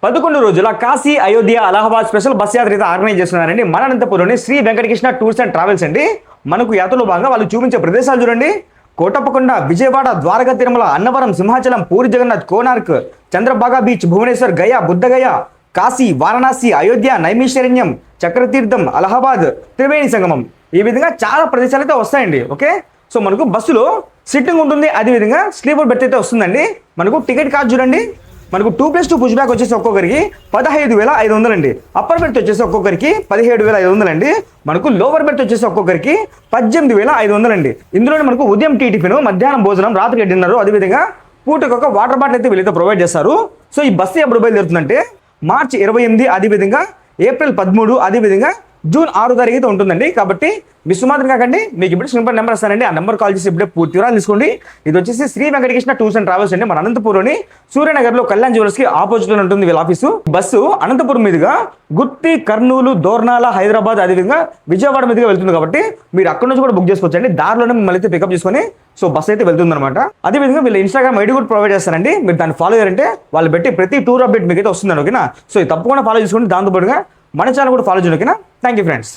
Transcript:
11 రోజుల Kashi Ayodhya Allahabad special bus యాత్ర అయితే ఆర్గనైజ్ చేస్తున్నారండి మన అనంతపురంలోని Sri Venkatakrishna tours and travels అండి. మనకు యాత్రలో భాగంగా వాళ్ళు చూపించే ప్రదేశాలు చూడండి. కోటప్పకొండ, విజయవాడ, ద్వారకా తిరుమల, అన్నవరం, సింహాచలం, పూరి జగన్నాథ్, కోనార్క్, చంద్రబాగా బీచ్, భువనేశ్వర్, గయా, బుద్ధగయ, కాశీ, వారణాసి, అయోధ్య, నైమిషారణ్యం, చక్రతీర్థం, అలహాబాద్, త్రివేణి సంగమం, ఈ విధంగా చాలా ప్రదేశాలు అయితే వస్తాయండి. ఓకే, సో మనకు బస్సులో సిట్టింగ్ ఉంటుంది, అదేవిధంగా స్లీపర్ బెర్త్ అయితే వస్తుందండి. మనకు టికెట్ కాస్ట్ చూడండి, మనకు 2+2 పుష్ బ్యాక్ వచ్చేసి ఒక్కొక్కరికి 15,500 అండి. అప్పర్ బెర్త్ వచ్చేసి ఒక్కొక్కరికి 17,500 అండి. మనకు లోవర్ బెర్త్ వచ్చేసి ఒక్కొక్కరికి 18,500 అండి. ఇందులోనే మనకు ఉదయం టీ టిఫిన్, మధ్యాహ్నం భోజనం, రాత్రి డిన్నర్, అదేవిధంగా పూటకు ఒక వాటర్ బాటిల్ అయితే వీళ్ళైతే ప్రొవైడ్ చేస్తారు. సో ఈ బస్సు ఎప్పుడు బయలుదేరుతుందంటే మార్చి 28, అదేవిధంగా ఏప్రిల్ 13, అదేవిధంగా జూన్ 6 తారీఖు అయితే ఉంటుందండి. కాబట్టి మీ సుమాత్రం కాకండి, మీకు ఇప్పుడు స్క్రీన్ నెంబర్ ఇస్తానండి, ఆ నెంబర్ కాల్ చేసి ఇప్పుడే పూర్తి వివరాలు తీసుకోండి. ఇది వచ్చేసి Sri Venkatakrishna tours and travels అండి మన అనంతపురంలోని సూర్యనగర్ లో కళ్యాణ్ జ్యువెలర్స్ కి ఆపోజిట్ లో ఉంటుంది వీళ్ళ ఆఫీసు. బస్సు అనంతపురం మీదుగా గుత్తి, కర్నూలు, దోర్నాల, హైదరాబాద్, అదేవిధంగా విజయవాడ మీదుగా వెళ్తుంది. కాబట్టి మీరు అక్కడ నుంచి కూడా బుక్ చేసుకోవచ్చండి. దారిలోనే మిమ్మల్ని అయితే పికప్ చేసుకొని సో బస్ అయితే వెళ్తుంది అనమాట. అదేవిధంగా వీళ్ళు ఇన్స్టాగ్రామ్ ఐడి కూడా ప్రొవైడ్ చేస్తారండి. మీరు దాన్ని ఫాలో అయ్యారంటే వాళ్ళు పెట్టి ప్రతి టూర్ అప్డేట్ మీకు అయితే వస్తుందండి. ఓకేనా, సో ఇది తప్పకుండా ఫాలో చేసుకోండి. దాంతోపాటుగా మన ఛానల్ కూడా ఫాలో చేయండి. ఓకేనా, థ్యాంక్ యూ ఫ్రెండ్స్.